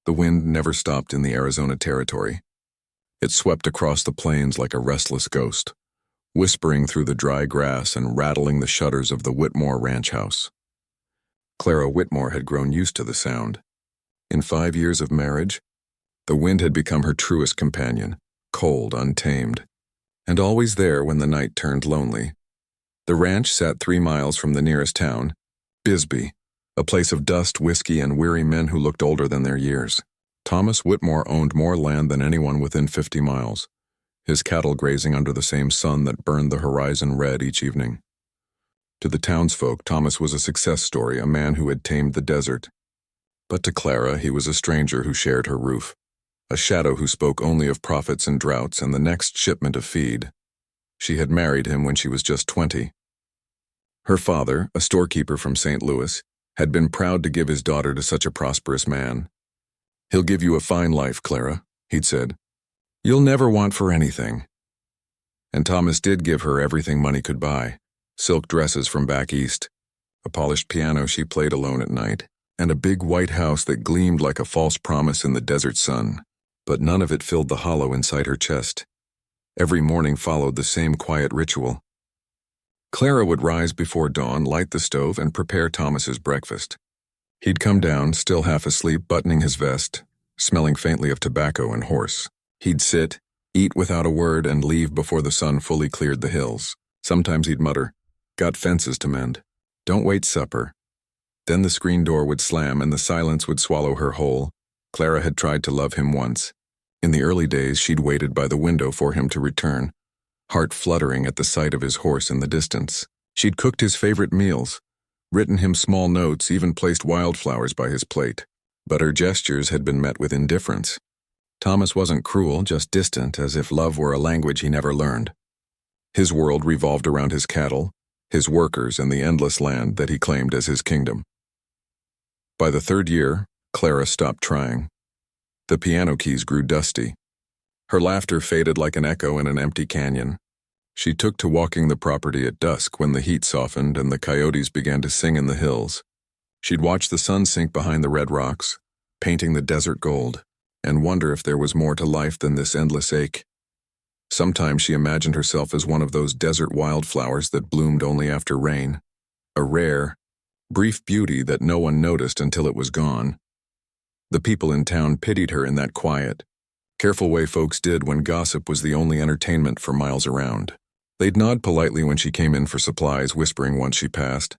The wind never stopped in the Arizona territory. It swept across the plains like a restless ghost, whispering through the dry grass and rattling the shutters of the Whitmore ranch house. Clara Whitmore had grown used to the sound. In 5 years of marriage, the wind had become her truest companion, cold, untamed, and always there when the night turned lonely. The ranch sat 3 miles from the nearest town, Bisbee, a place of dust, whiskey, and weary men who looked older than their years. Thomas Whitmore owned more land than anyone within 50 miles, his cattle grazing under the same sun that burned the horizon red each evening. To the townsfolk, Thomas was a success story, a man who had tamed the desert. But to Clara, he was a stranger who shared her roof, a shadow who spoke only of profits and droughts and the next shipment of feed. She had married him when she was just 20. Her father, a storekeeper from St. Louis, had been proud to give his daughter to such a prosperous man. "He'll give you a fine life, Clara," he'd said. "You'll never want for anything." And Thomas did give her everything money could buy: silk dresses from back east, a polished piano she played alone at night, and a big white house that gleamed like a false promise in the desert sun. But none of it filled the hollow inside her chest. Every morning followed the same quiet ritual. Clara would rise before dawn, light the stove, and prepare Thomas's breakfast. He'd come down, still half asleep, buttoning his vest, smelling faintly of tobacco and horse. He'd sit, eat without a word, and leave before the sun fully cleared the hills. Sometimes he'd mutter, "Got fences to mend. Don't wait supper." Then the screen door would slam and the silence would swallow her whole. Clara had tried to love him once. In the early days, she'd waited by the window for him to return, heart fluttering at the sight of his horse in the distance. She'd cooked his favorite meals, written him small notes, even placed wildflowers by his plate. But her gestures had been met with indifference. Thomas wasn't cruel, just distant, as if love were a language he never learned. His world revolved around his cattle, his workers, and the endless land that he claimed as his kingdom. By the 3rd year, Clara stopped trying. The piano keys grew dusty. Her laughter faded like an echo in an empty canyon. She took to walking the property at dusk when the heat softened and the coyotes began to sing in the hills. She'd watch the sun sink behind the red rocks, painting the desert gold, and wonder if there was more to life than this endless ache. Sometimes she imagined herself as one of those desert wildflowers that bloomed only after rain, a rare, brief beauty that no one noticed until it was gone. The people in town pitied her in that quiet, careful way folks did when gossip was the only entertainment for miles around. They'd nod politely when she came in for supplies, whispering once she passed.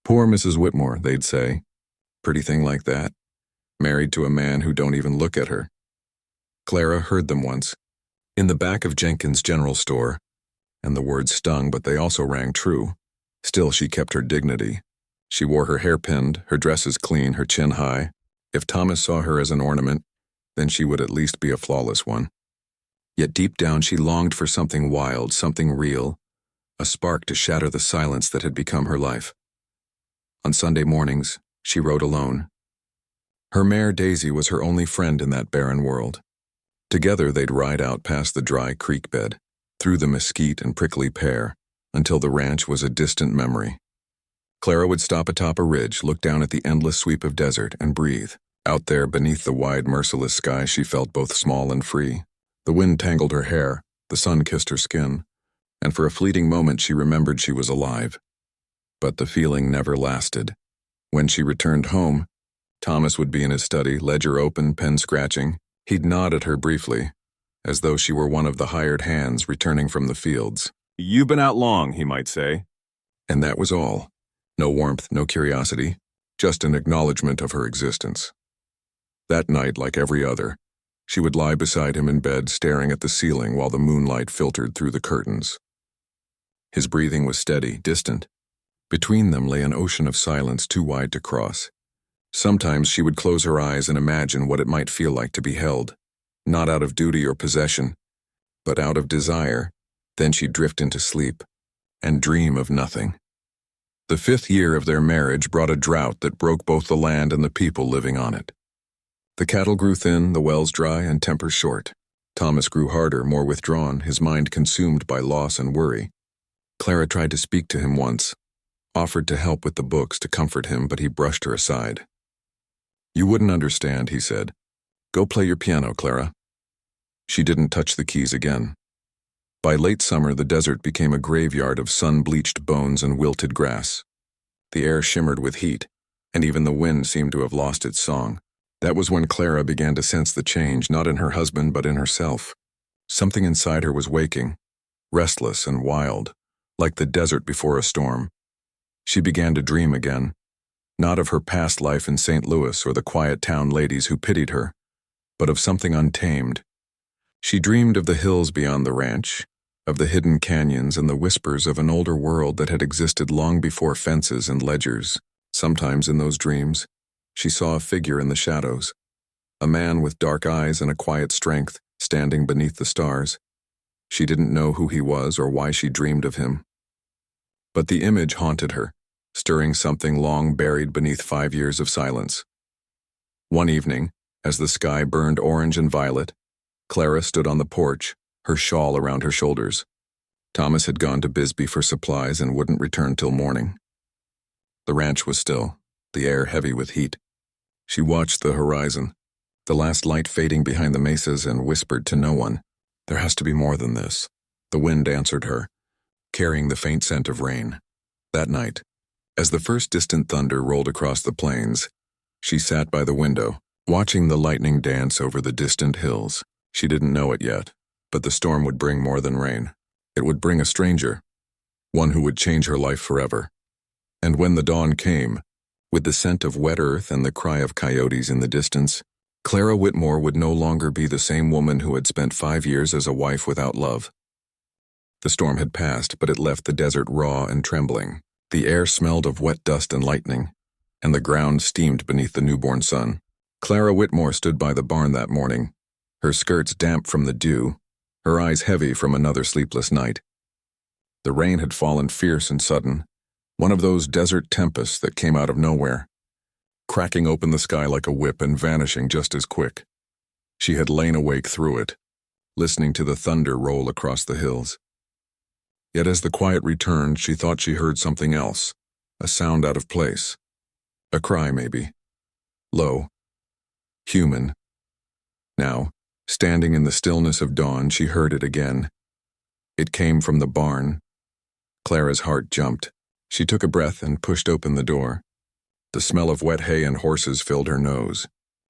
"Poor Mrs. Whitmore," they'd say. "Pretty thing like that, married to a man who don't even look at her." Clara heard them once, in the back of Jenkins' general store, and the words stung, but they also rang true. Still, she kept her dignity. She wore her hair pinned, her dresses clean, her chin high. If Thomas saw her as an ornament, then she would at least be a flawless one. Yet deep down she longed for something wild, something real, a spark to shatter the silence that had become her life. On Sunday mornings, she rode alone. Her mare Daisy was her only friend in that barren world. Together they'd ride out past the dry creek bed, through the mesquite and prickly pear, until the ranch was a distant memory. Clara would stop atop a ridge, look down at the endless sweep of desert, and breathe. Out there beneath the wide, merciless sky, she felt both small and free. The wind tangled her hair, the sun kissed her skin, and for a fleeting moment she remembered she was alive. But the feeling never lasted. When she returned home, Thomas would be in his study, ledger open, pen scratching. He'd nod at her briefly, as though she were one of the hired hands returning from the fields. "You've been out long," he might say. And that was all. No warmth, no curiosity, just an acknowledgement of her existence. That night, like every other, she would lie beside him in bed, staring at the ceiling while the moonlight filtered through the curtains. His breathing was steady, distant. Between them lay an ocean of silence too wide to cross. Sometimes she would close her eyes and imagine what it might feel like to be held, not out of duty or possession, but out of desire. Then she'd drift into sleep and dream of nothing. The 5th year of their marriage brought a drought that broke both the land and the people living on it. The cattle grew thin, the wells dry, and tempers short. Thomas grew harder, more withdrawn, his mind consumed by loss and worry. Clara tried to speak to him once, offered to help with the books to comfort him, but he brushed her aside. You wouldn't understand, he said. Go play your piano, Clara. She didn't touch the keys again. By late summer, the desert became a graveyard of sun-bleached bones and wilted grass. The air shimmered with heat, and even the wind seemed to have lost its song. That was when Clara began to sense the change, not in her husband but in herself. Something inside her was waking, restless and wild, like the desert before a storm. She began to dream again, not of her past life in St. Louis or the quiet town ladies who pitied her, but of something untamed. She dreamed of the hills beyond the ranch, of the hidden canyons and the whispers of an older world that had existed long before fences and ledgers. Sometimes in those dreams, she saw a figure in the shadows, a man with dark eyes and a quiet strength, standing beneath the stars. She didn't know who he was or why she dreamed of him. But the image haunted her, stirring something long buried beneath 5 years of silence. One evening, as the sky burned orange and violet, Clara stood on the porch, her shawl around her shoulders. Thomas had gone to Bisbee for supplies and wouldn't return till morning. The ranch was still, the air heavy with heat. She watched the horizon, the last light fading behind the mesas, and whispered to no one, "There has to be more than this." The wind answered her, carrying the faint scent of rain. That night, as the first distant thunder rolled across the plains, she sat by the window, watching the lightning dance over the distant hills. She didn't know it yet, but the storm would bring more than rain. It would bring a stranger, one who would change her life forever. And when the dawn came, with the scent of wet earth and the cry of coyotes in the distance, Clara Whitmore would no longer be the same woman who had spent 5 years as a wife without love. The storm had passed, but it left the desert raw and trembling. The air smelled of wet dust and lightning, and the ground steamed beneath the newborn sun. Clara Whitmore stood by the barn that morning, her skirts damp from the dew, her eyes heavy from another sleepless night. The rain had fallen fierce and sudden, one of those desert tempests that came out of nowhere, cracking open the sky like a whip and vanishing just as quick. She had lain awake through it, listening to the thunder roll across the hills. Yet as the quiet returned, she thought she heard something else, a sound out of place. A cry, maybe. Low. Human. Now, standing in the stillness of dawn, she heard it again. It came from the barn. Clara's heart jumped. She took a breath and pushed open the door. The smell of wet hay and horses filled her nose.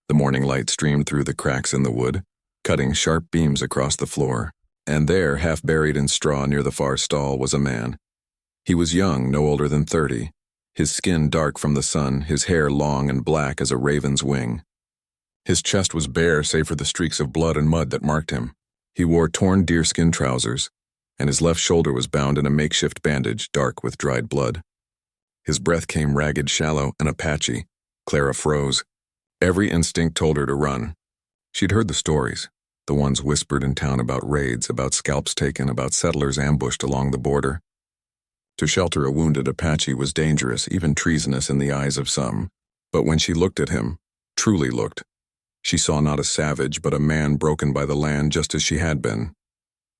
The morning light streamed through the cracks in the wood, cutting sharp beams across the floor. And there, half buried in straw near the far stall, was a man. He was young, no older than 30, his skin dark from the sun, his hair long and black as a raven's wing. His chest was bare save for the streaks of blood and mud that marked him. He wore torn deerskin trousers, and his left shoulder was bound in a makeshift bandage, dark with dried blood. His breath came ragged, shallow, and Apache. Clara froze. Every instinct told her to run. She'd heard the stories, the ones whispered in town about raids, about scalps taken, about settlers ambushed along the border. To shelter a wounded Apache was dangerous, even treasonous in the eyes of some. But when she looked at him, truly looked, she saw not a savage, but a man broken by the land just as she had been.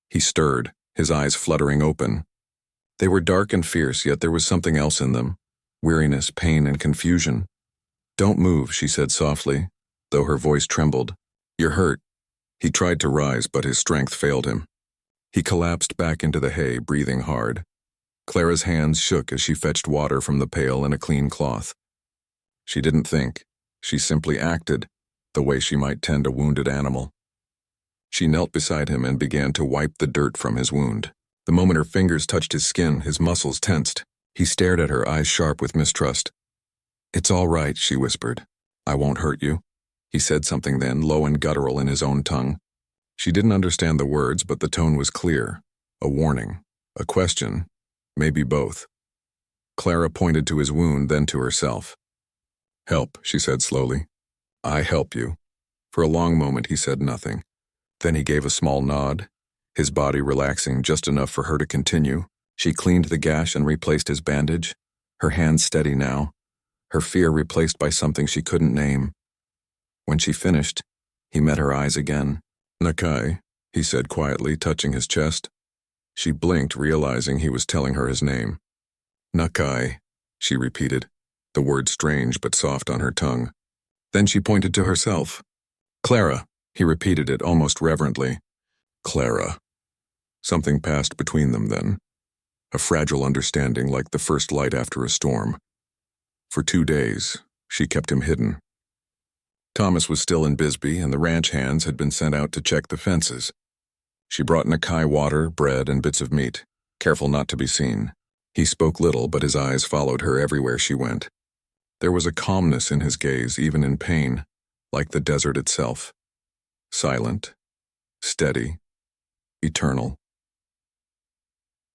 He stirred, his eyes fluttering open. They were dark and fierce, yet there was something else in them, weariness, pain, and confusion. "Don't move," she said softly, though her voice trembled. "You're hurt." He tried to rise, but his strength failed him. He collapsed back into the hay, breathing hard. Clara's hands shook as she fetched water from the pail and a clean cloth. She didn't think. She simply acted, the way she might tend a wounded animal. She knelt beside him and began to wipe the dirt from his wound. The moment her fingers touched his skin, his muscles tensed. He stared at her, eyes sharp with mistrust. "It's all right," she whispered. "I won't hurt you." He said something then, low and guttural in his own tongue. She didn't understand the words, but the tone was clear. A warning, a question, maybe both. Clara pointed to his wound, then to herself. "Help," she said slowly. "I help you." For a long moment he said nothing. Then he gave a small nod, his body relaxing just enough for her to continue. She cleaned the gash and replaced his bandage, her hands steady now, her fear replaced by something she couldn't name. When she finished, he met her eyes again. "Nakai," he said quietly, touching his chest. She blinked, realizing he was telling her his name. "Nakai," she repeated, the word strange but soft on her tongue. Then she pointed to herself. Clara, he repeated it almost reverently. Clara. Something passed between them then. A fragile understanding like the first light after a storm. For 2 days, she kept him hidden. Thomas was still in Bisbee, and the ranch hands had been sent out to check the fences. She brought Nakai water, bread, and bits of meat, careful not to be seen. He spoke little, but his eyes followed her everywhere she went. There was a calmness in his gaze, even in pain, like the desert itself. Silent, steady, eternal.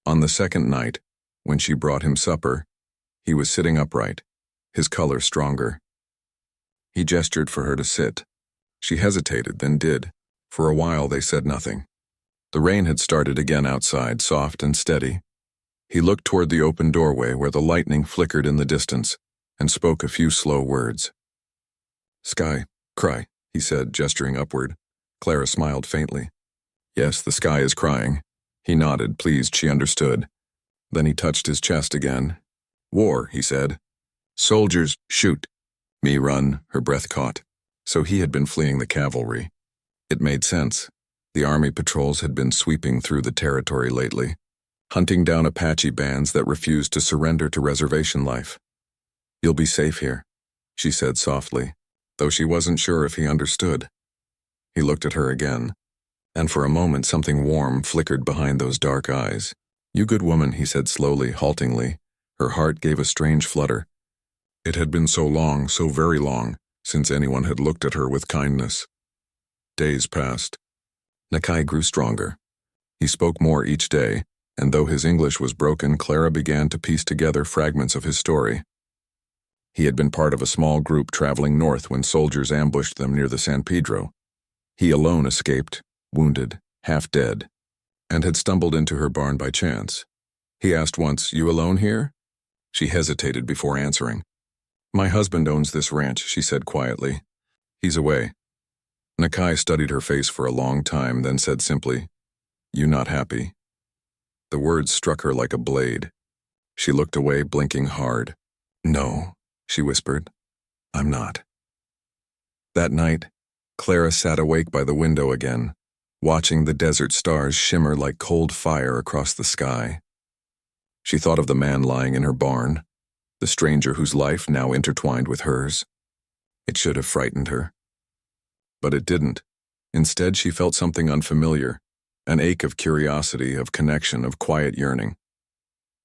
On the second night, when she brought him supper, he was sitting upright, his color stronger. He gestured for her to sit. She hesitated, then did. For a while they said nothing. The rain had started again outside, soft and steady. He looked toward the open doorway where the lightning flickered in the distance, and spoke a few slow words. Sky, cry, he said, gesturing upward. Clara smiled faintly. Yes, the sky is crying. He nodded, pleased she understood. Then he touched his chest again. War, he said. Soldiers, shoot. Me run, her breath caught. So he had been fleeing the cavalry. It made sense. The army patrols had been sweeping through the territory lately, hunting down Apache bands that refused to surrender to reservation life. You'll be safe here, she said softly, though she wasn't sure if he understood. He looked at her again, and for a moment something warm flickered behind those dark eyes. You good woman, he said slowly, haltingly. Her heart gave a strange flutter. It had been so long, so very long, since anyone had looked at her with kindness. Days passed. Nakai grew stronger. He spoke more each day, and though his English was broken, Clara began to piece together fragments of his story. He had been part of a small group traveling north when soldiers ambushed them near the San Pedro. He alone escaped, wounded, half dead, and had stumbled into her barn by chance. He asked once, You alone here? She hesitated before answering. My husband owns this ranch, she said quietly. He's away. Nakai studied her face for a long time, then said simply, You not happy? The words struck her like a blade. She looked away, blinking hard. No, she whispered. I'm not. That night, Clara sat awake by the window again, watching the desert stars shimmer like cold fire across the sky. She thought of the man lying in her barn, the stranger whose life now intertwined with hers. It should have frightened her. But it didn't. Instead, she felt something unfamiliar, an ache of curiosity, of connection, of quiet yearning.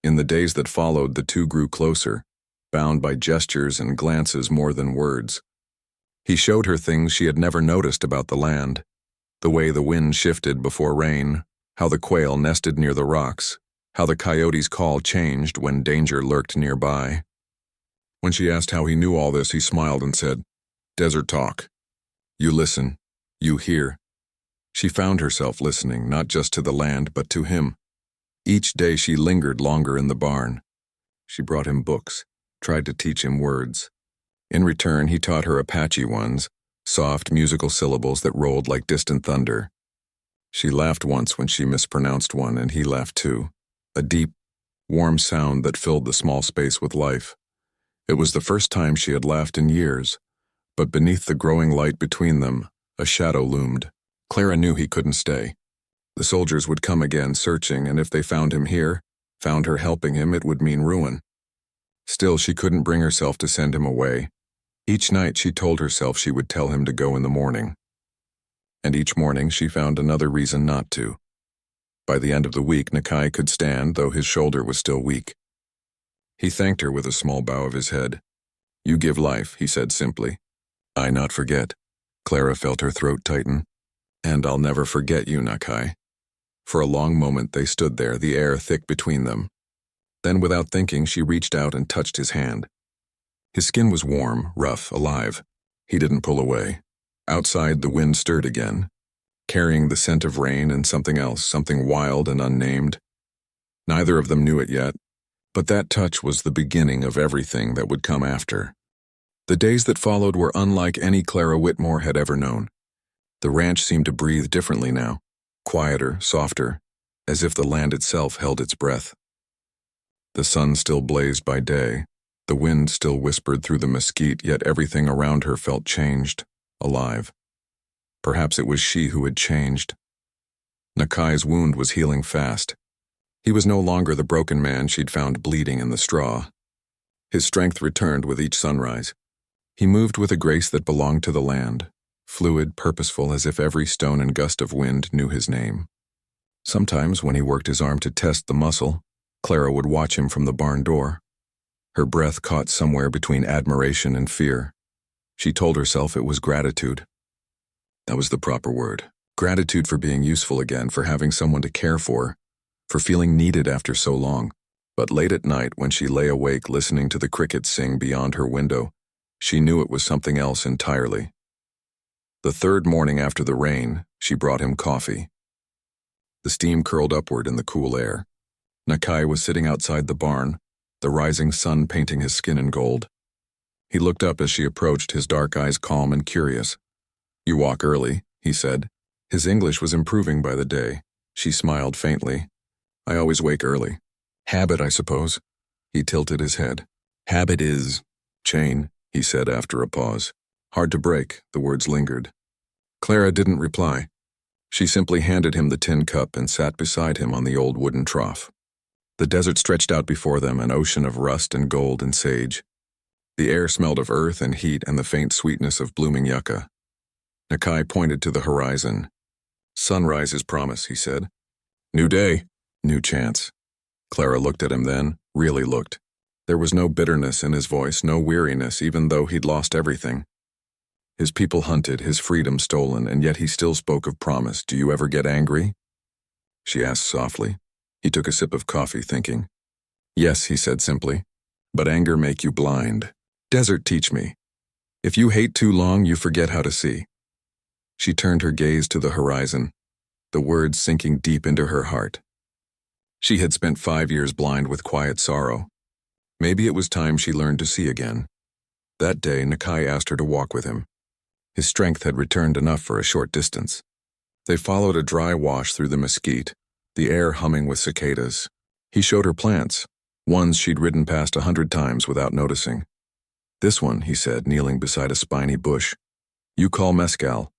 In the days that followed, the two grew closer, bound by gestures and glances more than words. He showed her things she had never noticed about the land, the way the wind shifted before rain, how the quail nested near the rocks, how the coyote's call changed when danger lurked nearby. When she asked how he knew all this, he smiled and said, Desert talk. You listen, you hear. She found herself listening, not just to the land, but to him. Each day she lingered longer in the barn. She brought him books, tried to teach him words. In return, he taught her Apache ones, soft musical syllables that rolled like distant thunder. She laughed once when she mispronounced one, and he laughed too. A deep, warm sound that filled the small space with life. It was the first time she had laughed in years, but beneath the growing light between them, a shadow loomed. Clara knew he couldn't stay. The soldiers would come again searching, and if they found him here, found her helping him, it would mean ruin. Still, she couldn't bring herself to send him away. Each night she told herself she would tell him to go in the morning. And each morning she found another reason not to. By the end of the week, Nakai could stand, though his shoulder was still weak. He thanked her with a small bow of his head. You give life, he said simply. I not forget. Clara felt her throat tighten. And I'll never forget you, Nakai. For a long moment they stood there, the air thick between them. Then, without thinking, she reached out and touched his hand. His skin was warm, rough, alive. He didn't pull away. Outside, the wind stirred again, carrying the scent of rain and something else, something wild and unnamed. Neither of them knew it yet, but that touch was the beginning of everything that would come after. The days that followed were unlike any Clara Whitmore had ever known. The ranch seemed to breathe differently now, quieter, softer, as if the land itself held its breath. The sun still blazed by day, The wind still whispered through the mesquite, yet everything around her felt changed, alive. Perhaps it was she who had changed. Nakai's wound was healing fast. He was no longer the broken man she'd found bleeding in the straw. His strength returned with each sunrise. He moved with a grace that belonged to the land, fluid, purposeful, as if every stone and gust of wind knew his name. Sometimes, when he worked his arm to test the muscle, Clara would watch him from the barn door. Her breath caught somewhere between admiration and fear. She told herself it was gratitude. That was the proper word. Gratitude for being useful again, for having someone to care for feeling needed after so long. But late at night, when she lay awake listening to the crickets sing beyond her window, she knew it was something else entirely. The third morning after the rain, she brought him coffee. The steam curled upward in the cool air. Nakai was sitting outside the barn, the rising sun painting his skin in gold. He looked up as she approached, his dark eyes calm and curious. "You walk early," he said. His English was improving by the day. She smiled faintly. "I always wake early. Habit, I suppose." He tilted his head. "Habit is chain," he said after a pause. Hard to break, the words lingered. Clara didn't reply. She simply handed him the tin cup and sat beside him on the old wooden trough. The desert stretched out before them, an ocean of rust and gold and sage. The air smelled of earth and heat and the faint sweetness of blooming yucca. Nakai pointed to the horizon. "Sunrise is promise," he said. "New day, new chance." Clara looked at him then, really looked. There was no bitterness in his voice, no weariness, even though he'd lost everything. His people hunted, his freedom stolen, and yet he still spoke of promise. "Do you ever get angry?" she asked softly. He took a sip of coffee, thinking. "Yes," he said simply, "but anger make you blind. Desert teach me. If you hate too long, you forget how to see." She turned her gaze to the horizon, the words sinking deep into her heart. She had spent 5 years blind with quiet sorrow. Maybe it was time she learned to see again. That day, Nakai asked her to walk with him. His strength had returned enough for a short distance. They followed a dry wash through the mesquite, the air humming with cicadas. He showed her plants, ones she'd ridden past 100 times without noticing. "This one," he said, kneeling beside a spiny bush, "you call mescal.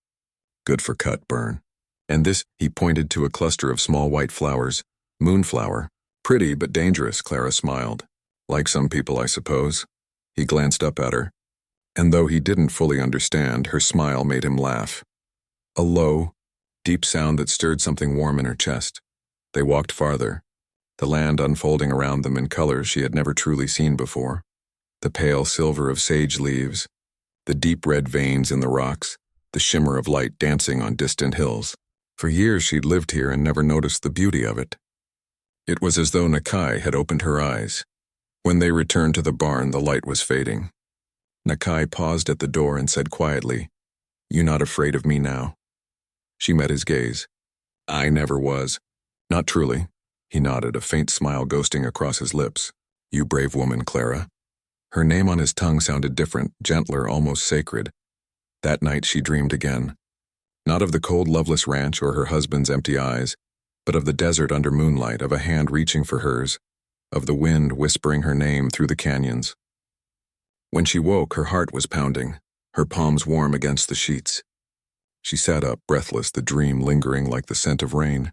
Good for cut, burn. And this," he pointed to a cluster of small white flowers, moonflower. "Pretty but dangerous," Clara smiled. "Like some people, I suppose." He glanced up at her. And though he didn't fully understand, her smile made him laugh. A low, deep sound that stirred something warm in her chest. They walked farther, the land unfolding around them in colors she had never truly seen before. The pale silver of sage leaves, the deep red veins in the rocks, the shimmer of light dancing on distant hills. For years she'd lived here and never noticed the beauty of it. It was as though Nakai had opened her eyes. When they returned to the barn, the light was fading. Nakai paused at the door and said quietly, "You not afraid of me now?" She met his gaze. "I never was." "Not truly." He nodded, a faint smile ghosting across his lips. "You brave woman, Clara." Her name on his tongue sounded different, gentler, almost sacred. That night she dreamed again. Not of the cold, loveless ranch or her husband's empty eyes, but of the desert under moonlight, of a hand reaching for hers, of the wind whispering her name through the canyons. When she woke, her heart was pounding, her palms warm against the sheets. She sat up, breathless, the dream lingering like the scent of rain.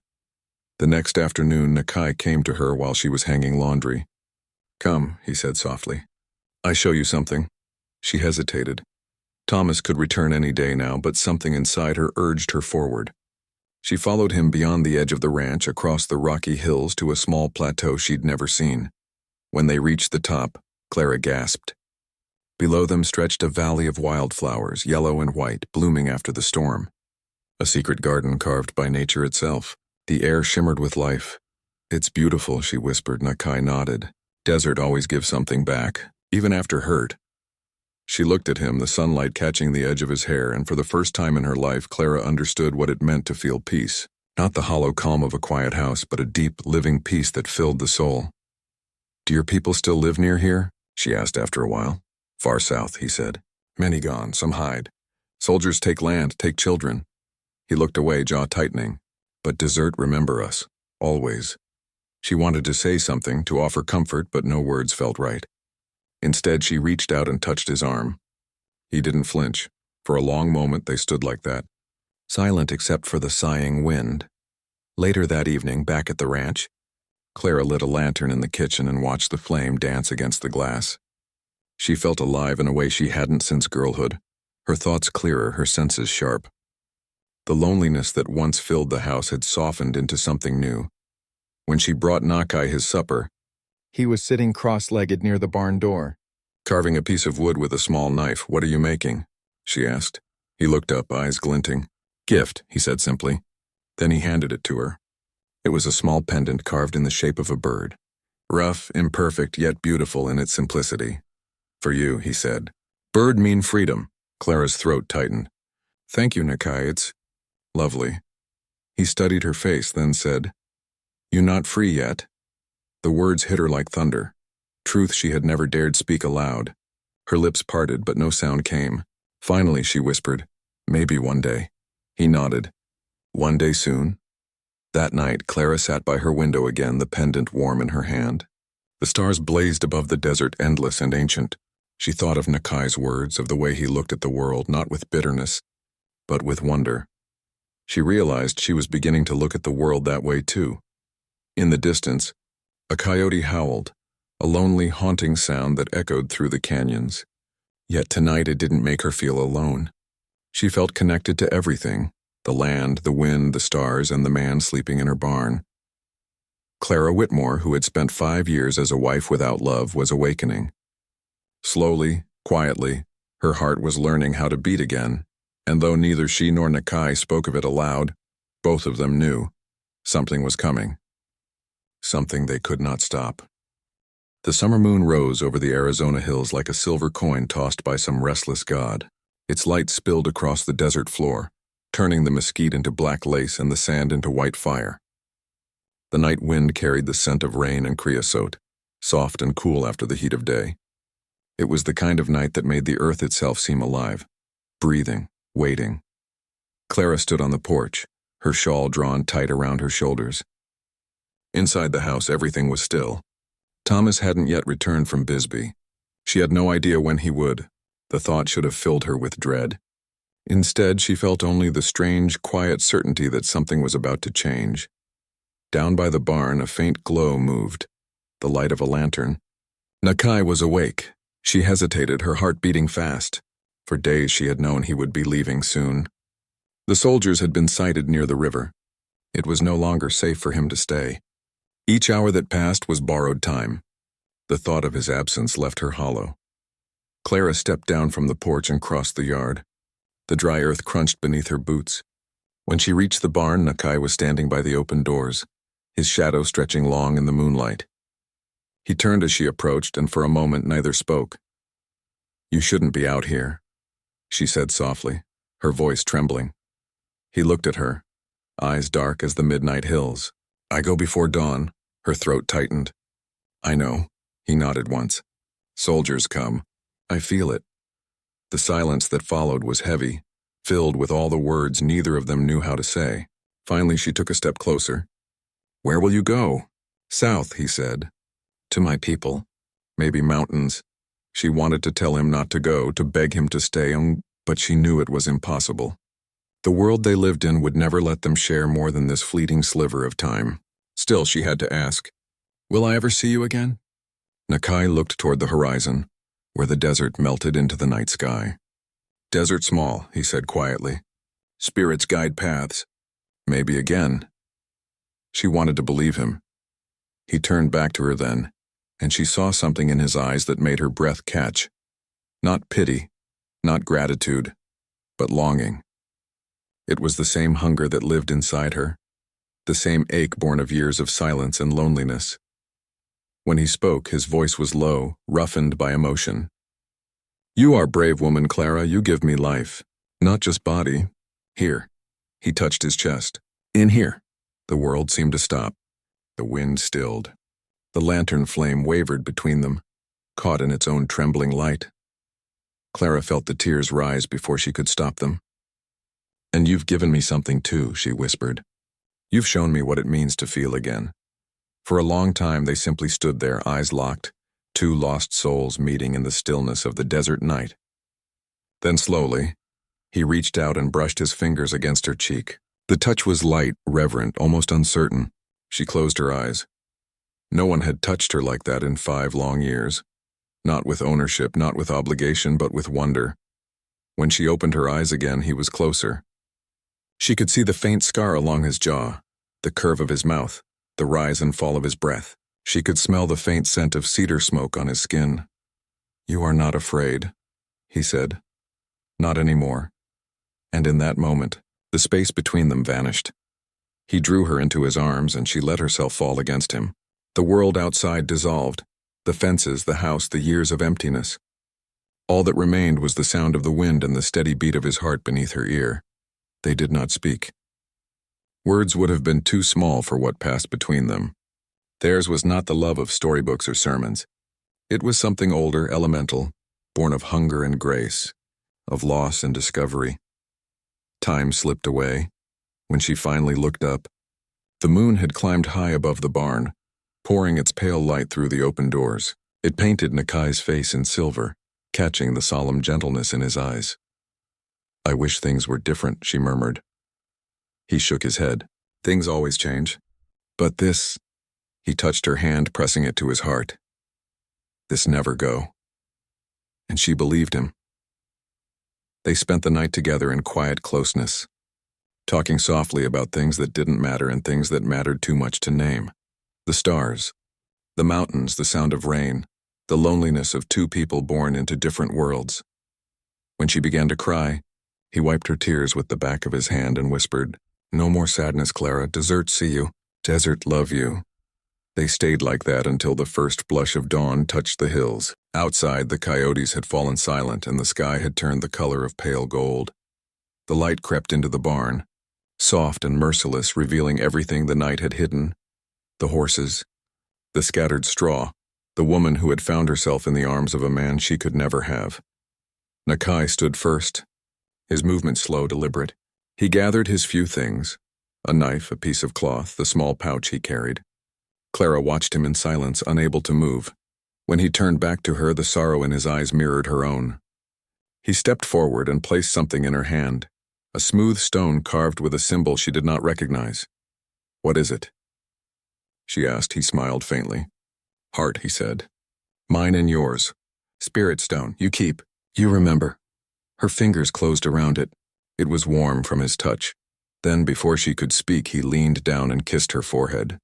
The next afternoon, Nakai came to her while she was hanging laundry. "Come," he said softly. "I show you something." She hesitated. Thomas could return any day now, but something inside her urged her forward. She followed him beyond the edge of the ranch, across the rocky hills to a small plateau she'd never seen. When they reached the top, Clara gasped. Below them stretched a valley of wildflowers, yellow and white, blooming after the storm. A secret garden carved by nature itself. The air shimmered with life. "It's beautiful," she whispered. Nakai nodded. "Desert always gives something back, even after hurt." She looked at him, the sunlight catching the edge of his hair, and for the first time in her life, Clara understood what it meant to feel peace. Not the hollow calm of a quiet house, but a deep, living peace that filled the soul. "Do your people still live near here?" she asked after a while. "Far south," he said. "Many gone, some hide. Soldiers take land, take children." He looked away, jaw tightening. "But desert remember us, always." She wanted to say something, to offer comfort, but no words felt right. Instead, she reached out and touched his arm. He didn't flinch. For a long moment, they stood like that, silent except for the sighing wind. Later that evening, back at the ranch, Clara lit a lantern in the kitchen and watched the flame dance against the glass. She felt alive in a way she hadn't since girlhood, her thoughts clearer, her senses sharp. The loneliness that once filled the house had softened into something new. When she brought Nakai his supper, he was sitting cross-legged near the barn door, carving a piece of wood with a small knife. "What are you making?" she asked. He looked up, eyes glinting. "Gift," he said simply. Then he handed it to her. It was a small pendant carved in the shape of a bird. Rough, imperfect, yet beautiful in its simplicity. "For you," he said. "Bird mean freedom." Clara's throat tightened. "Thank you, Nakai, it's lovely." He studied her face, then said, "You not free yet?" The words hit her like thunder. Truth she had never dared speak aloud. Her lips parted, but no sound came. Finally, she whispered, "Maybe one day." He nodded. "One day soon?" That night, Clara sat by her window again, the pendant warm in her hand. The stars blazed above the desert, endless and ancient. She thought of Nakai's words, of the way he looked at the world, not with bitterness, but with wonder. She realized she was beginning to look at the world that way too. In the distance, a coyote howled, a lonely, haunting sound that echoed through the canyons. Yet tonight it didn't make her feel alone. She felt connected to everything, the land, the wind, the stars, and the man sleeping in her barn. Clara Whitmore, who had spent 5 years as a wife without love, was awakening. Slowly, quietly, her heart was learning how to beat again, and though neither she nor Nakai spoke of it aloud, both of them knew something was coming. Something they could not stop. The summer moon rose over the Arizona hills like a silver coin tossed by some restless god. Its light spilled across the desert floor, turning the mesquite into black lace and the sand into white fire. The night wind carried the scent of rain and creosote, soft and cool after the heat of day. It was the kind of night that made the earth itself seem alive, breathing, waiting. Clara stood on the porch, her shawl drawn tight around her shoulders. Inside the house, everything was still. Thomas hadn't yet returned from Bisbee. She had no idea when he would. The thought should have filled her with dread. Instead, she felt only the strange, quiet certainty that something was about to change. Down by the barn, a faint glow moved, the light of a lantern. Nakai was awake. She hesitated, her heart beating fast. For days she had known he would be leaving soon. The soldiers had been sighted near the river. It was no longer safe for him to stay. Each hour that passed was borrowed time. The thought of his absence left her hollow. Clara stepped down from the porch and crossed the yard. The dry earth crunched beneath her boots. When she reached the barn, Nakai was standing by the open doors, his shadow stretching long in the moonlight. He turned as she approached, and for a moment neither spoke. "You shouldn't be out here," she said softly, her voice trembling. He looked at her, eyes dark as the midnight hills. "I go before dawn." Her throat tightened. "I know," he nodded once. "Soldiers come. I feel it." The silence that followed was heavy, filled with all the words neither of them knew how to say. Finally, she took a step closer. "Where will you go?" "South," he said. "To my people. Maybe mountains." She wanted to tell him not to go, to beg him to stay, but she knew it was impossible. The world they lived in would never let them share more than this fleeting sliver of time. Still, she had to ask, "Will I ever see you again?" Nakai looked toward the horizon, where the desert melted into the night sky. "Desert small," he said quietly. "Spirits guide paths. Maybe again." She wanted to believe him. He turned back to her then, and she saw something in his eyes that made her breath catch. Not pity, not gratitude, but longing. It was the same hunger that lived inside her, the same ache born of years of silence and loneliness. When he spoke, his voice was low, roughened by emotion. "You are a brave woman, Clara. You give me life. Not just body. Here." He touched his chest. "In here." The world seemed to stop. The wind stilled. The lantern flame wavered between them, caught in its own trembling light. Clara felt the tears rise before she could stop them. "And you've given me something too," she whispered. "You've shown me what it means to feel again." For a long time they simply stood there, eyes locked, two lost souls meeting in the stillness of the desert night. Then slowly, he reached out and brushed his fingers against her cheek. The touch was light, reverent, almost uncertain. She closed her eyes. No one had touched her like that in 5 long years. Not with ownership, not with obligation, but with wonder. When she opened her eyes again, he was closer. She could see the faint scar along his jaw, the curve of his mouth, the rise and fall of his breath. She could smell the faint scent of cedar smoke on his skin. "You are not afraid," he said. "Not anymore." And in that moment, the space between them vanished. He drew her into his arms and she let herself fall against him. The world outside dissolved, the fences, the house, the years of emptiness. All that remained was the sound of the wind and the steady beat of his heart beneath her ear. They did not speak. Words would have been too small for what passed between them. Theirs was not the love of storybooks or sermons. It was something older, elemental, born of hunger and grace, of loss and discovery. Time slipped away. When she finally looked up, the moon had climbed high above the barn, pouring its pale light through the open doors. It painted Nakai's face in silver, catching the solemn gentleness in his eyes. "I wish things were different," she murmured. He shook his head. "Things always change. But this," he touched her hand, pressing it to his heart, "this never go." And she believed him. They spent the night together in quiet closeness, talking softly about things that didn't matter and things that mattered too much to name. The stars, the mountains, the sound of rain, the loneliness of two people born into different worlds. When she began to cry, he wiped her tears with the back of his hand and whispered, "No more sadness, Clara. Desert see you. Desert love you." They stayed like that until the first blush of dawn touched the hills. Outside, the coyotes had fallen silent and the sky had turned the color of pale gold. The light crept into the barn, soft and merciless, revealing everything the night had hidden: the horses, the scattered straw, the woman who had found herself in the arms of a man she could never have. Nakai stood first, his movement slow, deliberate. He gathered his few things, a knife, a piece of cloth, the small pouch he carried. Clara watched him in silence, unable to move. When he turned back to her, the sorrow in his eyes mirrored her own. He stepped forward and placed something in her hand, a smooth stone carved with a symbol she did not recognize. "What is it?" she asked. He smiled faintly. "Heart," he said. "Mine and yours. Spirit stone, you keep. You remember." Her fingers closed around it. It was warm from his touch. Then, before she could speak, he leaned down and kissed her forehead.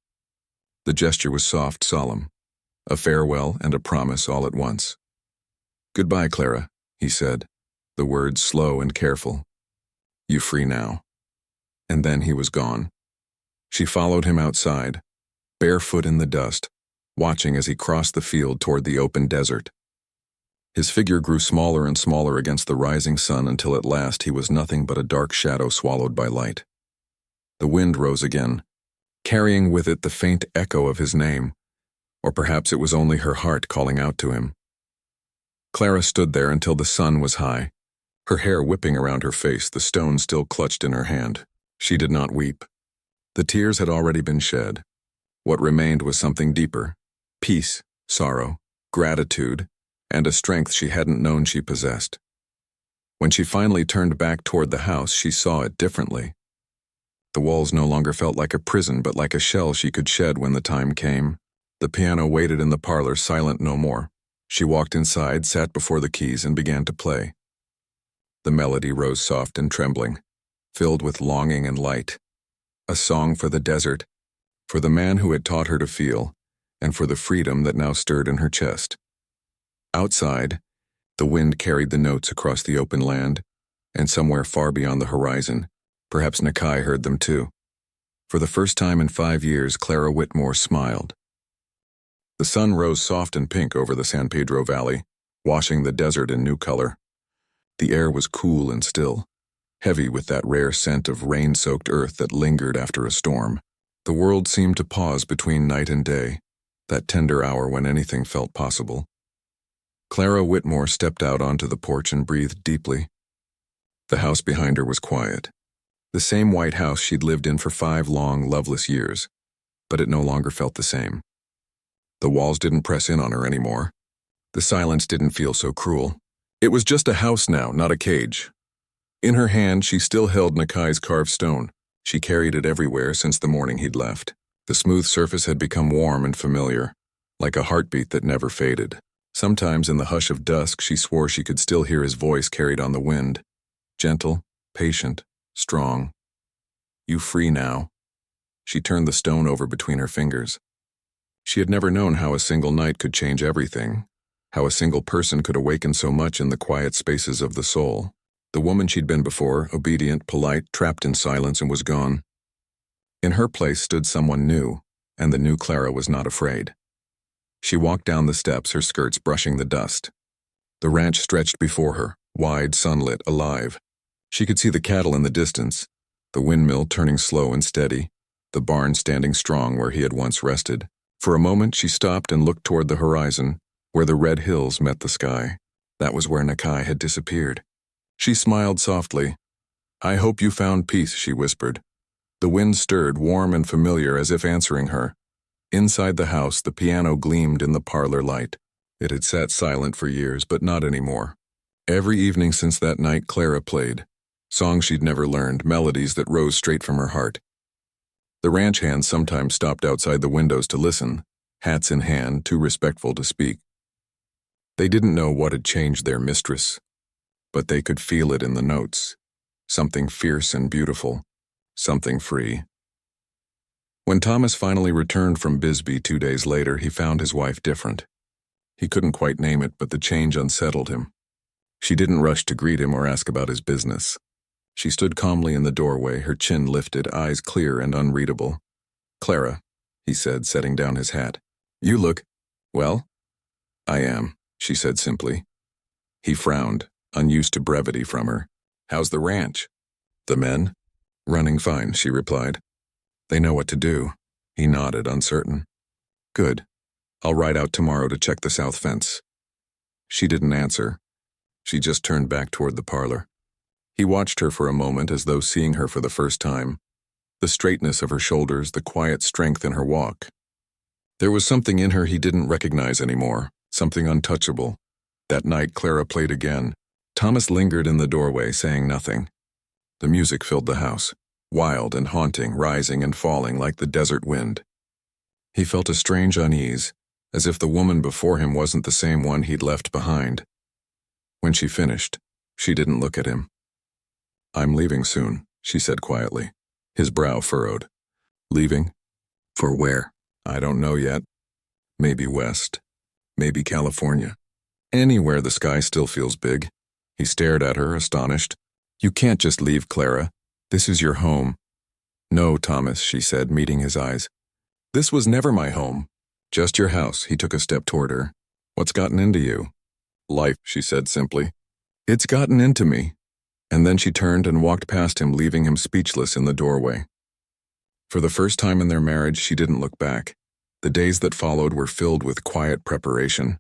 The gesture was soft, solemn, a farewell and a promise all at once. "Goodbye, Clara," he said, the words slow and careful. "You free now." And then he was gone. She followed him outside, barefoot in the dust, watching as he crossed the field toward the open desert. His figure grew smaller and smaller against the rising sun until at last he was nothing but a dark shadow swallowed by light. The wind rose again, carrying with it the faint echo of his name, or perhaps it was only her heart calling out to him. Clara stood there until the sun was high, her hair whipping around her face, the stone still clutched in her hand. She did not weep. The tears had already been shed. What remained was something deeper: peace, sorrow, gratitude, and a strength she hadn't known she possessed. When she finally turned back toward the house, she saw it differently. The walls no longer felt like a prison, but like a shell she could shed when the time came. The piano waited in the parlor, silent no more. She walked inside, sat before the keys, and began to play. The melody rose soft and trembling, filled with longing and light. A song for the desert, for the man who had taught her to feel, and for the freedom that now stirred in her chest. Outside, the wind carried the notes across the open land, and somewhere far beyond the horizon, perhaps Nakai heard them too. For the first time in 5 years, Clara Whitmore smiled. The sun rose soft and pink over the San Pedro Valley, washing the desert in new color. The air was cool and still, heavy with that rare scent of rain-soaked earth that lingered after a storm. The world seemed to pause between night and day, that tender hour when anything felt possible. Clara Whitmore stepped out onto the porch and breathed deeply. The house behind her was quiet. The same white house she'd lived in for 5 long, loveless years, but it no longer felt the same. The walls didn't press in on her anymore. The silence didn't feel so cruel. It was just a house now, not a cage. In her hand, she still held Nakai's carved stone. She carried it everywhere since the morning he'd left. The smooth surface had become warm and familiar, like a heartbeat that never faded. Sometimes in the hush of dusk, she swore she could still hear his voice carried on the wind. Gentle, patient, strong. "You free now." She turned the stone over between her fingers. She had never known how a single night could change everything, how a single person could awaken so much in the quiet spaces of the soul. The woman she'd been before, obedient, polite, trapped in silence, and was gone. In her place stood someone new, and the new Clara was not afraid. She walked down the steps, her skirts brushing the dust. The ranch stretched before her, wide, sunlit, alive. She could see the cattle in the distance, the windmill turning slow and steady, the barn standing strong where he had once rested. For a moment she stopped and looked toward the horizon, where the red hills met the sky. That was where Nakai had disappeared. She smiled softly. "I hope you found peace," she whispered. The wind stirred, warm and familiar, as if answering her. Inside the house, the piano gleamed in the parlor light. It had sat silent for years, but not anymore. Every evening since that night, Clara played. Songs she'd never learned, melodies that rose straight from her heart. The ranch hands sometimes stopped outside the windows to listen, hats in hand, too respectful to speak. They didn't know what had changed their mistress, but they could feel it in the notes. Something fierce and beautiful, something free. When Thomas finally returned from Bisbee 2 days later, he found his wife different. He couldn't quite name it, but the change unsettled him. She didn't rush to greet him or ask about his business. She stood calmly in the doorway, her chin lifted, eyes clear and unreadable. "Clara," he said, setting down his hat. "You look, well?" "I am," she said simply. He frowned, unused to brevity from her. "How's the ranch?" "The men?" "Running fine," she replied. "They know what to do." He nodded, uncertain. "Good. I'll ride out tomorrow to check the south fence." She didn't answer. She just turned back toward the parlor. He watched her for a moment as though seeing her for the first time. The straightness of her shoulders, the quiet strength in her walk. There was something in her he didn't recognize anymore, something untouchable. That night, Clara played again. Thomas lingered in the doorway, saying nothing. The music filled the house, wild and haunting, rising and falling like the desert wind. He felt a strange unease, as if the woman before him wasn't the same one he'd left behind. When she finished, she didn't look at him. "I'm leaving soon," she said quietly. His brow furrowed. "Leaving? For where?" "I don't know yet. Maybe west. Maybe California. Anywhere the sky still feels big." He stared at her, astonished. "You can't just leave, Clara. This is your home." "No, Thomas," she said, meeting his eyes. "This was never my home. Just your house." He took a step toward her. "What's gotten into you?" "Life," she said simply. "It's gotten into me." And then she turned and walked past him, leaving him speechless in the doorway. For the first time in their marriage, she didn't look back. The days that followed were filled with quiet preparation.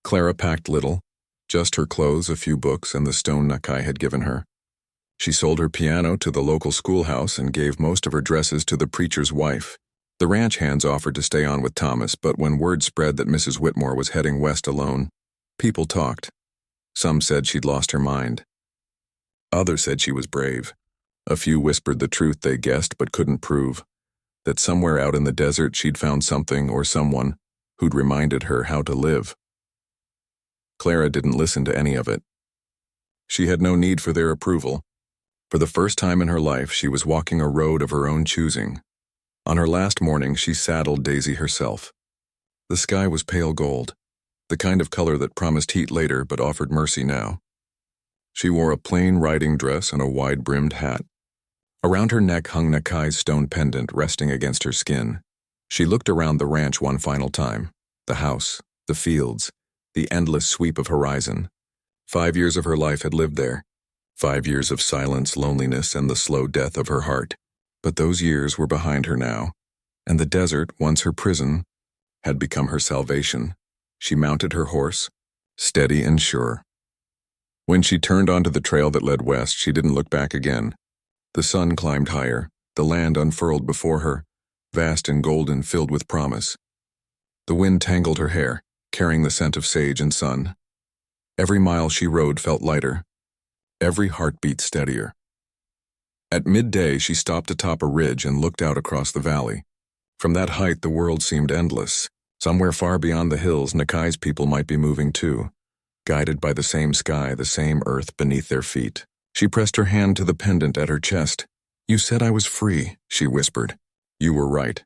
Clara packed little, just her clothes, a few books, and the stone Nakai had given her. She sold her piano to the local schoolhouse and gave most of her dresses to the preacher's wife. The ranch hands offered to stay on with Thomas, but when word spread that Mrs. Whitmore was heading west alone, people talked. Some said she'd lost her mind. Others said she was brave. A few whispered the truth they guessed but couldn't prove, that somewhere out in the desert she'd found something or someone who'd reminded her how to live. Clara didn't listen to any of it. She had no need for their approval. For the first time in her life, she was walking a road of her own choosing. On her last morning, she saddled Daisy herself. The sky was pale gold, the kind of color that promised heat later but offered mercy now. She wore a plain riding dress and a wide-brimmed hat. Around her neck hung Nakai's stone pendant resting against her skin. She looked around the ranch one final time. The house, the fields, the endless sweep of horizon. 5 years of her life had lived there. 5 years of silence, loneliness, and the slow death of her heart. But those years were behind her now, and the desert, once her prison, had become her salvation. She mounted her horse, steady and sure. When she turned onto the trail that led west, she didn't look back again. The sun climbed higher, the land unfurled before her, vast and golden, filled with promise. The wind tangled her hair, carrying the scent of sage and sun. Every mile she rode felt lighter, every heartbeat steadier. At midday, she stopped atop a ridge and looked out across the valley. From that height, the world seemed endless. Somewhere far beyond the hills, Nakai's people might be moving too, guided by the same sky, the same earth beneath their feet. She pressed her hand to the pendant at her chest. "You said I was free," she whispered. "You were right."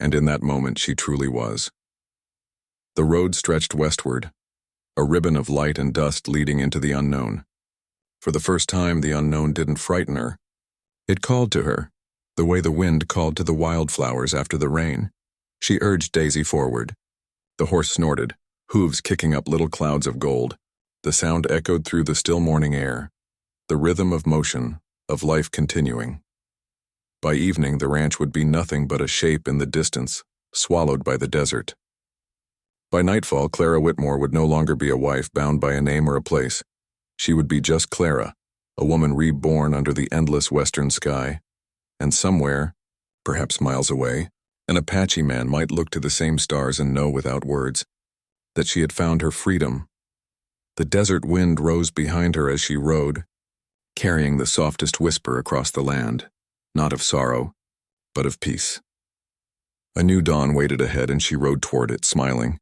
And in that moment, she truly was. The road stretched westward, a ribbon of light and dust leading into the unknown. For the first time, the unknown didn't frighten her. It called to her, the way the wind called to the wildflowers after the rain. She urged Daisy forward. The horse snorted, hooves kicking up little clouds of gold. The sound echoed through the still morning air, the rhythm of motion, of life continuing. By evening, the ranch would be nothing but a shape in the distance, swallowed by the desert. By nightfall, Clara Whitmore would no longer be a wife bound by a name or a place. She would be just Clara, a woman reborn under the endless western sky. And somewhere, perhaps miles away, an Apache man might look to the same stars and know without words that she had found her freedom. The desert wind rose behind her as she rode, carrying the softest whisper across the land, not of sorrow, but of peace. A new dawn waited ahead and she rode toward it, smiling.